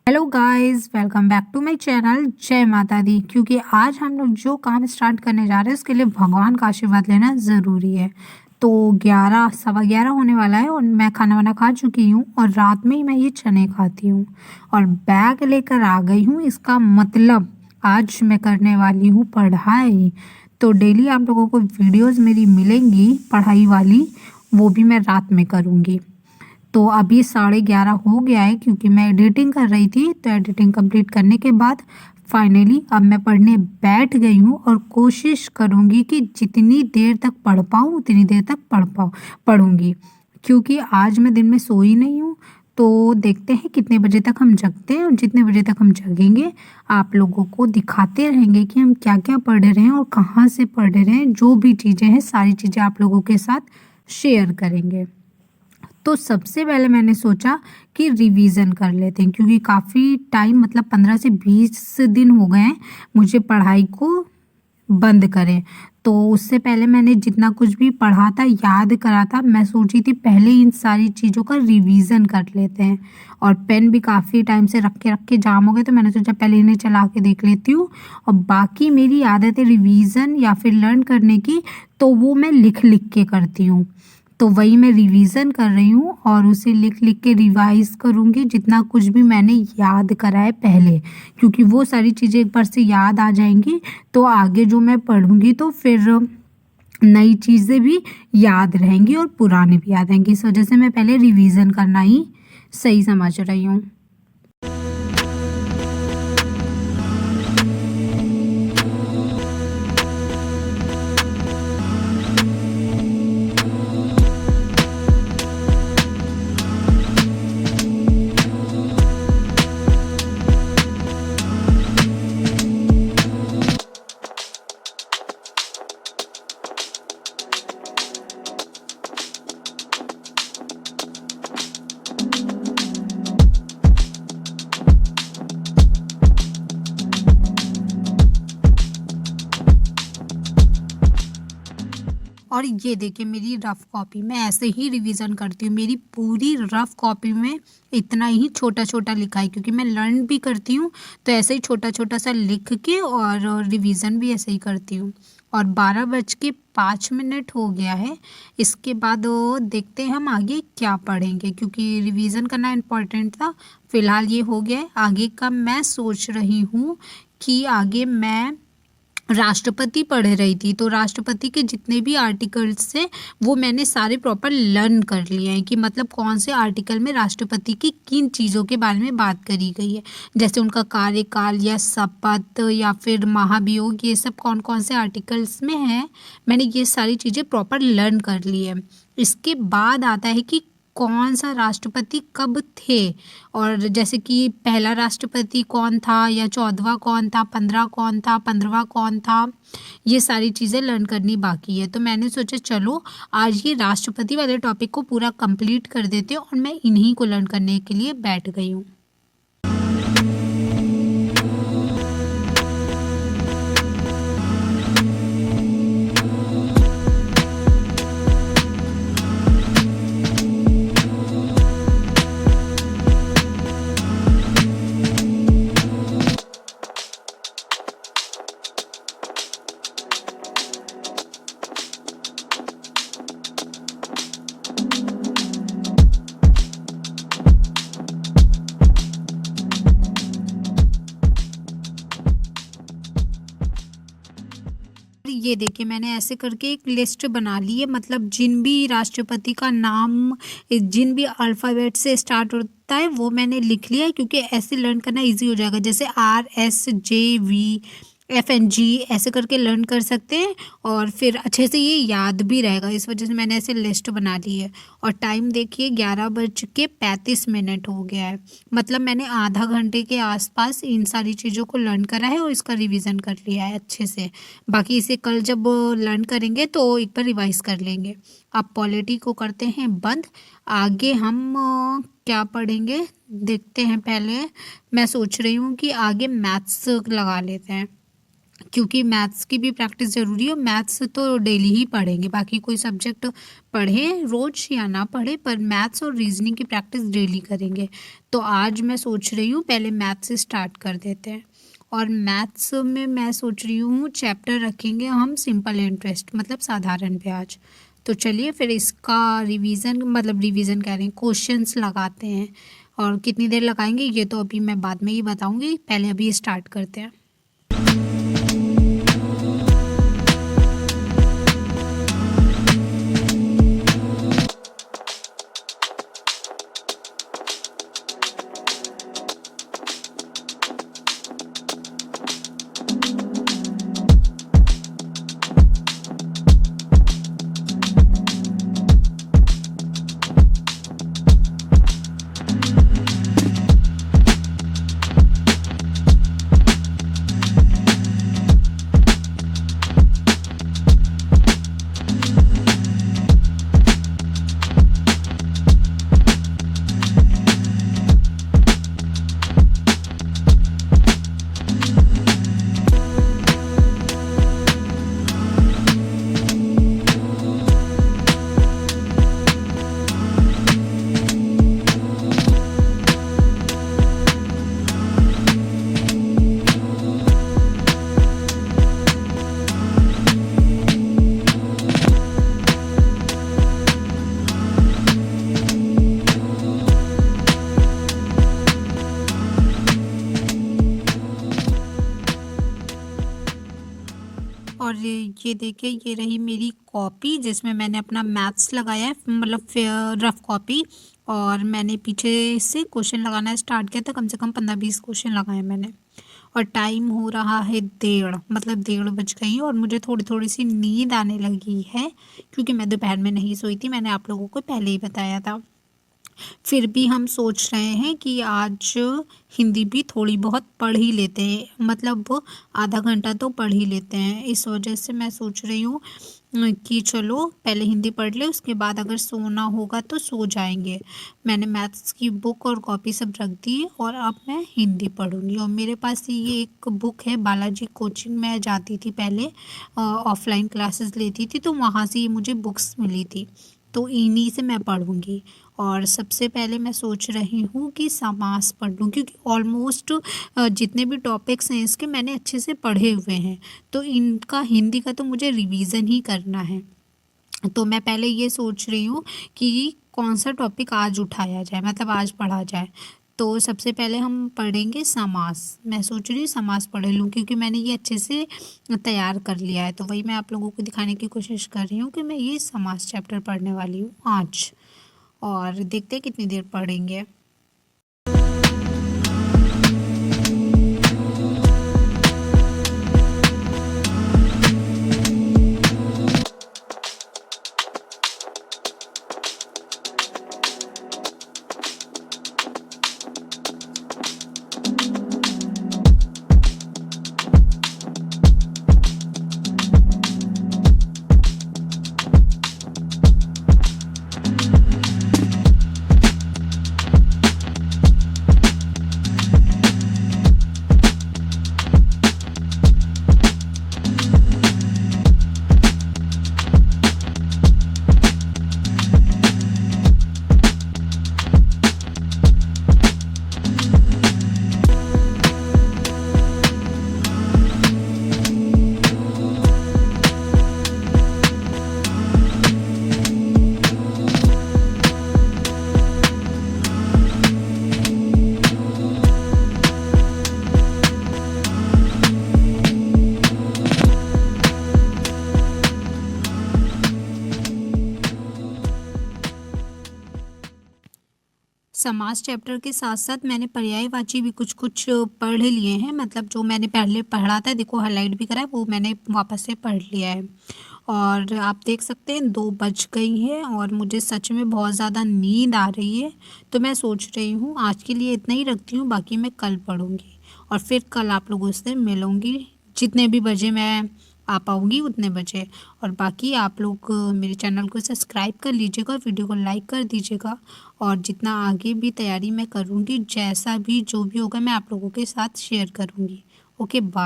Hello guys, welcome back to my channel. जय माता दी। क्योंकि आज हम लोग जो काम स्टार्ट करने जा रहे हैं उसके लिए भगवान का आशीर्वाद लेना ज़रूरी है। तो 11 सवा 11 होने वाला है और मैं खाना वाना खा चुकी हूँ और रात में ही मैं ये चने खाती हूँ और बैग लेकर आ गई हूँ। इसका मतलब आज मैं करने वाली हूँ पढ़ाई। तो डेली आप लोगों को वीडियोज़ मेरी मिलेंगी पढ़ाई वाली, वो भी मैं रात में करूँगी। तो अभी 11:30 हो गया है क्योंकि मैं एडिटिंग कर रही थी। तो एडिटिंग कंप्लीट करने के बाद फाइनली अब मैं पढ़ने बैठ गई हूँ और कोशिश करूँगी कि जितनी देर तक पढ़ पाऊँ उतनी देर तक पढ़ूँगी। क्योंकि आज मैं दिन में सोई नहीं हूँ। तो देखते हैं कितने बजे तक हम जगते हैं और जितने बजे तक हम जगेंगे आप लोगों को दिखाते रहेंगे कि हम क्या क्या पढ़ रहे हैं और कहाँ से पढ़ रहे हैं। जो भी चीज़ें हैं सारी चीज़ें आप लोगों के साथ शेयर करेंगे। तो सबसे पहले मैंने सोचा कि रिवीजन कर लेते हैं क्योंकि काफ़ी टाइम मतलब 15 से 20 दिन हो गए हैं मुझे पढ़ाई को बंद करें। तो उससे पहले मैंने जितना कुछ भी पढ़ा था याद करा था, मैं सोची थी पहले इन सारी चीज़ों का रिवीजन कर लेते हैं। और पेन भी काफ़ी टाइम से रख के जाम हो गए, तो मैंने सोचा पहले इन्हें चला के देख लेती हूँ। और बाकी मेरी आदत है रिवीजन या फिर लर्न करने की, तो वो मैं लिख लिख के करती हूँ। तो वही मैं रिवीजन कर रही हूँ और उसे लिख लिख के रिवाइज करूँगी जितना कुछ भी मैंने याद करा है पहले। क्योंकि वो सारी चीज़ें एक बार से याद आ जाएंगी तो आगे जो मैं पढ़ूँगी तो फिर नई चीज़ें भी याद रहेंगी और पुरानी भी याद आएंगी। इस वजह से मैं पहले रिवीजन करना ही सही समझ रही हूँ। और ये देखिए मेरी रफ कॉपी, मैं ऐसे ही रिवीजन करती हूँ। मेरी पूरी रफ कॉपी में इतना ही छोटा छोटा लिखा है क्योंकि मैं लर्न भी करती हूँ। तो ऐसे ही छोटा छोटा सा लिख के और रिवीजन भी ऐसे ही करती हूँ। और 12:05 हो गया है। इसके बाद वो देखते हैं हम आगे क्या पढ़ेंगे क्योंकि रिवीजन करना इम्पोर्टेंट था। फिलहाल ये हो गया है। आगे का मैं सोच रही हूँ कि आगे मैं राष्ट्रपति पढ़ रही थी, तो राष्ट्रपति के जितने भी आर्टिकल्स थे वो मैंने सारे प्रॉपर लर्न कर लिए हैं कि मतलब कौन से आर्टिकल में राष्ट्रपति की किन चीज़ों के बारे में बात करी गई है। जैसे उनका कार्यकाल या शपथ या फिर महाभियोग, ये सब कौन कौन से आर्टिकल्स में है, मैंने ये सारी चीज़ें प्रॉपर लर्न कर ली है। इसके बाद आता है कि कौन सा राष्ट्रपति कब थे, और जैसे कि पहला राष्ट्रपति कौन था या 14वां कौन था, 15 कौन था, 15वां कौन था, ये सारी चीज़ें लर्न करनी बाकी है। तो मैंने सोचा चलो आज ये राष्ट्रपति वाले टॉपिक को पूरा कंप्लीट कर देते हैं और मैं इन्हीं को लर्न करने के लिए बैठ गई हूँ। ये देखिए मैंने ऐसे करके एक लिस्ट बना ली है, मतलब जिन भी राष्ट्रपति का नाम जिन भी अल्फ़ाबेट से स्टार्ट होता है वो मैंने लिख लिया है क्योंकि ऐसे लर्न करना इजी हो जाएगा। जैसे RSJVFNG ऐसे करके लर्न कर सकते हैं और फिर अच्छे से ये याद भी रहेगा। इस वजह से मैंने ऐसे लिस्ट बना ली है। और टाइम देखिए 11:35 हो गया है, मतलब मैंने आधा घंटे के आसपास इन सारी चीज़ों को लर्न करा है और इसका रिवीजन कर लिया है अच्छे से। बाकी इसे कल जब लर्न करेंगे तो एक बार रिवाइज कर लेंगे। अब पॉलिटी को करते हैं बंद। आगे हम क्या पढ़ेंगे देखते हैं। पहले मैं सोच रही हूँ कि आगे मैथ्स लगा लेते हैं। क्योंकि मैथ्स की भी प्रैक्टिस ज़रूरी है। मैथ्स तो डेली ही पढ़ेंगे, बाकी कोई सब्जेक्ट पढ़ें रोज़ या ना पढ़ें, पर मैथ्स और रीजनिंग की प्रैक्टिस डेली करेंगे। तो आज मैं सोच रही हूँ पहले मैथ्स से स्टार्ट कर देते हैं। और मैथ्स में मैं सोच रही हूँ चैप्टर रखेंगे हम सिंपल इंटरेस्ट, मतलब साधारण ब्याज। तो चलिए फिर इसका रिवीजन कह रहे हैं, क्वेश्चंस लगाते हैं। और कितनी देर लगाएंगे ये तो अभी मैं बाद में ही बताऊंगी, पहले अभी स्टार्ट करते हैं। और ये देखिए, ये रही मेरी कॉपी जिसमें मैंने अपना मैथ्स लगाया है, मतलब रफ कॉपी। और मैंने पीछे से क्वेश्चन लगाना स्टार्ट किया था, कम से कम 15-20 क्वेश्चन लगाए मैंने। और टाइम हो रहा है 1:30, मतलब 1:30 बज गई और मुझे थोड़ी थोड़ी सी नींद आने लगी है, क्योंकि मैं दोपहर में नहीं सोई थी, मैंने आप लोगों को पहले ही बताया था। फिर भी हम सोच रहे हैं कि आज हिंदी भी थोड़ी बहुत पढ़ ही लेते हैं, मतलब आधा घंटा तो पढ़ ही लेते हैं। इस वजह से मैं सोच रही हूँ कि चलो पहले हिंदी पढ़ ले, उसके बाद अगर सोना होगा तो सो जाएंगे। मैंने मैथ्स की बुक और कॉपी सब रख दी है और अब मैं हिंदी पढ़ूंगी। और मेरे पास ये एक बुक है, बालाजी कोचिंग में जाती थी पहले, ऑफलाइन क्लासेस लेती थी, तो वहाँ से ये मुझे बुक्स मिली थी, तो इन्हीं से मैं पढ़ूंगी। और सबसे पहले मैं सोच रही हूँ कि समास पढ़ लूँ, क्योंकि ऑलमोस्ट जितने भी टॉपिक्स हैं इसके मैंने अच्छे से पढ़े हुए हैं, तो इनका हिंदी का तो मुझे रिवीजन ही करना है। तो मैं पहले ये सोच रही हूँ कि कौन सा टॉपिक आज उठाया जाए, मतलब आज पढ़ा जाए। तो सबसे पहले हम पढ़ेंगे समास। मैं सोच रही हूँ समास पढ़ लूँ, क्योंकि मैंने ये अच्छे से तैयार कर लिया है, तो वही मैं आप लोगों को दिखाने की कोशिश कर रही हूँ कि मैं ये समास चैप्टर पढ़ने वाली हूँ आज। और देखते हैं कितनी देर पढ़ेंगे। समास चैप्टर के साथ साथ मैंने पर्यायवाची भी कुछ कुछ पढ़ लिए हैं, मतलब जो मैंने पहले पढ़ा था, देखो हाईलाइट भी करा है, वो मैंने वापस से पढ़ लिया है। और आप देख सकते हैं 2 बज गई है और मुझे सच में बहुत ज़्यादा नींद आ रही है, तो मैं सोच रही हूँ आज के लिए इतना ही रखती हूँ, बाकी मैं कल पढ़ूँगी। और फिर कल आप लोगों से मिलूँगी, जितने भी बजे मैं आ पाऊँगी उतने बजे। और बाकी आप लोग मेरे चैनल को सब्सक्राइब कर लीजिएगा और वीडियो को लाइक कर दीजिएगा। और जितना आगे भी तैयारी मैं करूँगी, जैसा भी जो भी होगा मैं आप लोगों के साथ शेयर करूँगी। Okay, bye.